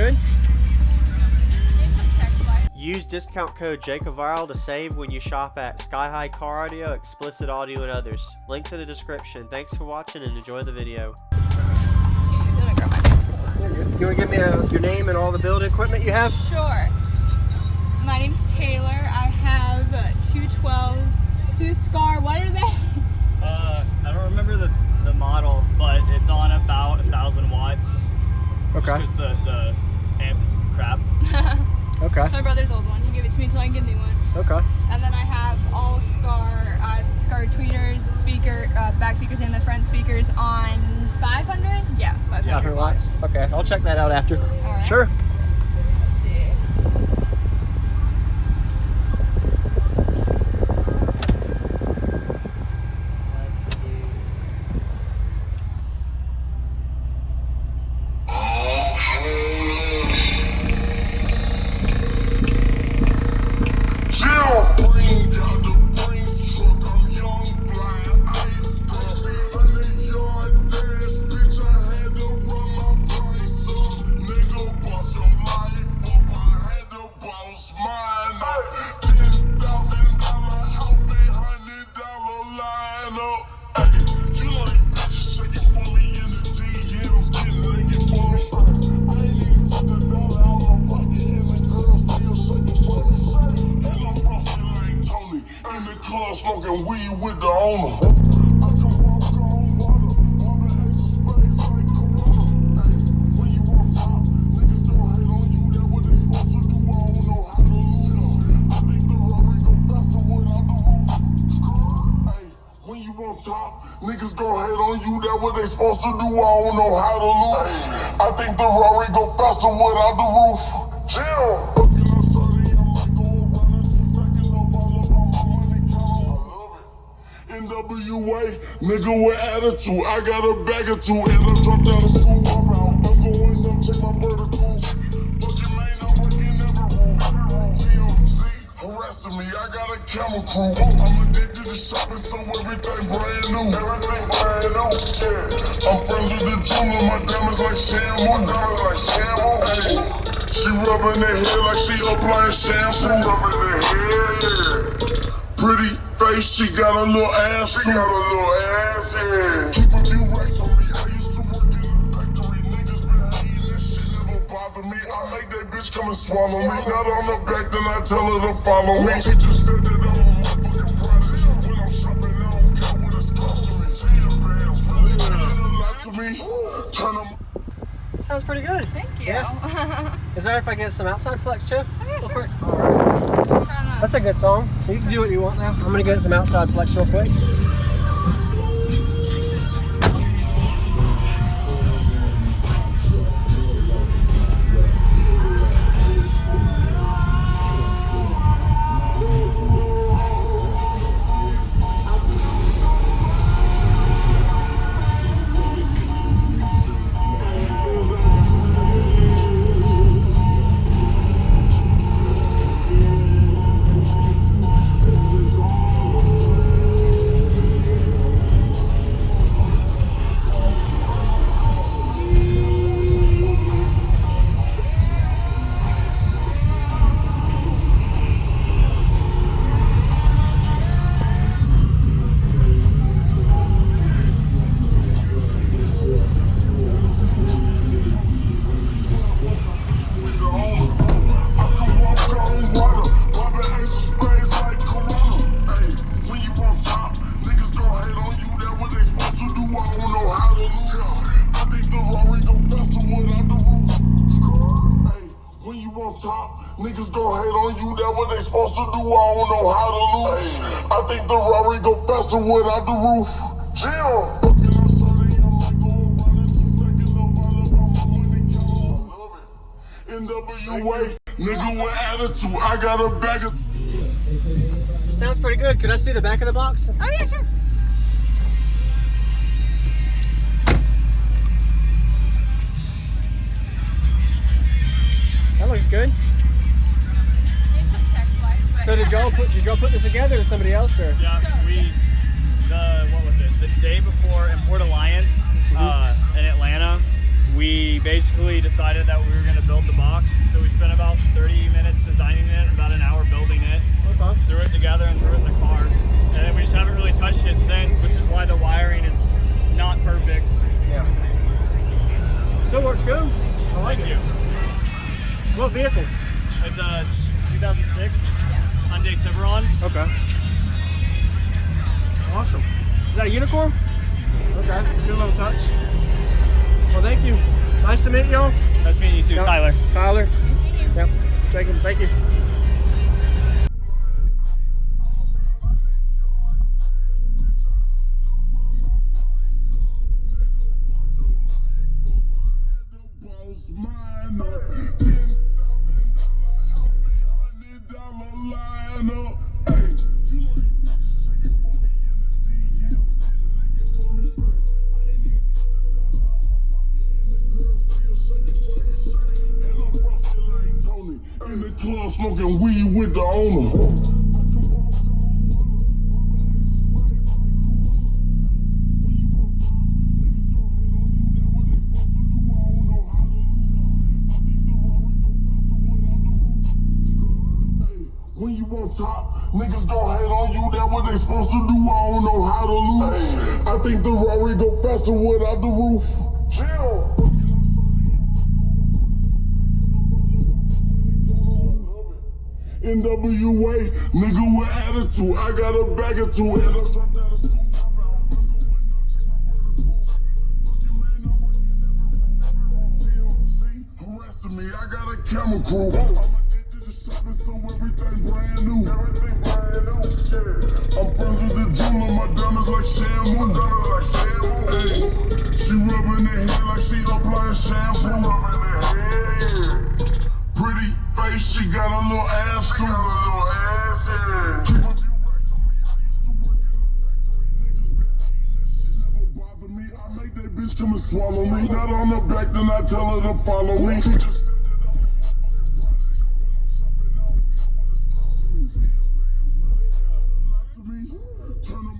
good? Need some tech life. Use discount code JACOVIRAL to save when you shop at Sky High Car Audio, Explicit Audio, and others. Links in the description. Thanks for watching and enjoy the video. You want to give me your name and all the build equipment you have? Sure. My name's Taylor. I have 2 SCAR. What are they? I don't remember the model, but it's on about 1,000 watts. Okay. Just because the amp is crap. Okay. My brother's old one. He gave it to me until I can get a new one. Okay. And then I have all SCAR tweeters, back speakers, and the front speakers on 500. Yeah, 500 watts. Okay, I'll check that out after. All right. Sure. Let's see. Let's do this. Smoking weed with the owner. I can walk on water, popping ace of spades like Corona. Ay, when you on top, niggas don't hate on you. That what they supposed to do. I don't know how to lose. I think the Rari go faster without the roof. Ay, when you on top, niggas don't hate on you. That what they supposed to do. I don't know how to lose. I think the Rari go faster without the roof. Chill. NWA, nigga with attitude. I got a bag or two and I dropped out of school. I'm going up, check my vertical. Fucking man, I'm working every room. TMZ harassing me, I got a camera crew. I'm addicted to shopping, so everything brand new. Everything brand new, yeah. I'm friends with the jeweler, my diamonds like shampoo. Hey, she rubbing her hair like she applying shampoo. Rubbing her hair, yeah. Pretty face, she got a little ass. She got a little ass, yeah. Keep a few racks on me. I used to work in the factory. Niggas been hating, that shit never bother me. I make that bitch come and swallow me. Not on the back, then I tell her to follow me. She just said that I'm a motherfucking prodigy. When I'm shopping, I don't care what it's costing me. 10 bands, really mean a lot to me. Turn them. Sounds pretty good. Thank you. Yeah. Is there if I get some outside flex too? Oh, yeah, sure. All right. That's a good song. You can do what you want now. I'm gonna get some outside flex real quick. Niggas gon' hate on you, that what they supposed to do, I don't know how to lose. I think the Rari go faster without the roof. Chill. NWA, nigga with attitude, I got a bag of... Sounds pretty good. Could I see the back of the box? Oh yeah, sure. That looks good. Need some tech life, but So did y'all put this together or somebody else or? Yeah, what was it? The day before in Port Alliance, in Atlanta, we basically decided that we were going to build the box. So we spent about 30 minutes designing it, about an hour building it. Okay. Threw it together and threw it in the car. And then we just haven't really touched it since, which is why the wiring is not perfect. Yeah. Still works good. I like Thank it. you. What vehicle? It's a 2006 Hyundai Tiburon. Okay. Awesome. Is that a unicorn? Okay. Good little touch. Well, thank you. Nice to meet y'all. Nice meeting you too, Yep. Tyler. Tyler. Yep. Thank you. In the club smoking weed with the owner. When you on top, niggas gon' hate on you, that what they supposed to do, I don't know how to lose. I think the Rari go faster without the roof. Chill. NWA, nigga with attitude, I got a bag or two, and I dropped out of school. TMC harassing me, I got a camera crew. I'm addicted to shopping, so everything brand new. Everything brand new, yeah. I'm friends with the jeweler, my diamonds like shampoo. Hey, she rubbing her hair like she applying shampoo. Pretty face, she got a little ass too. Keep a few racks on me, I used to work in a factory. Niggas been hating, that shit never bother me. I make that bitch come and swallow me. Not on the back, then I tell her to follow me. She just said that I'm a motherfucking prodigy. When I'm shopping, I don't care what it's costing me. 10 bands, really a lot to me. Turn them.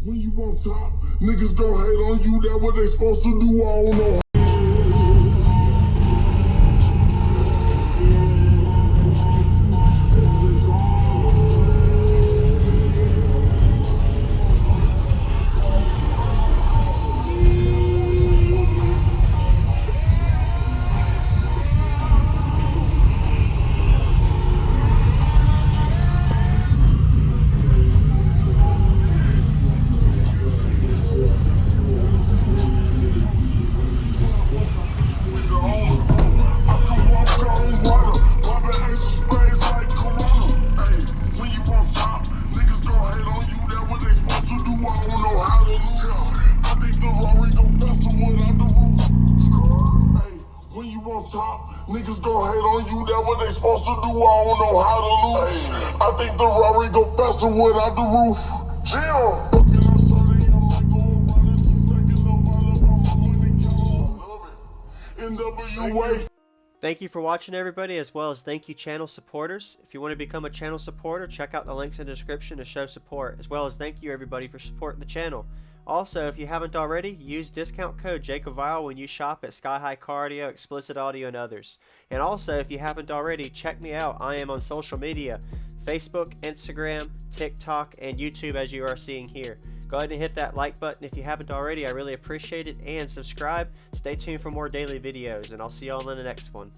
When you on top, niggas gon' hate on you, that what they supposed to do, I don't know. Niggas gon' hate on you, that what they supposed to do, I don't know how to lose. I think the Rari go faster without the roof. Chill. Fucking on Sunday, I might go around and two stacking up all of my money, count NWA. Thank you for watching, everybody, as well as thank you channel supporters. If you want to become a channel supporter, check out the links in the description to show support, as well as thank you everybody for supporting the channel. Also, if you haven't already, use discount code JACOVIRAL when you shop at Sky High Cardio, Explicit Audio, and others. And also, if you haven't already, check me out. I am on social media, Facebook, Instagram, TikTok, and YouTube, as you are seeing here. Go ahead and hit that like button if you haven't already. I really appreciate it. And subscribe. Stay tuned for more daily videos, and I'll see y'all in the next one.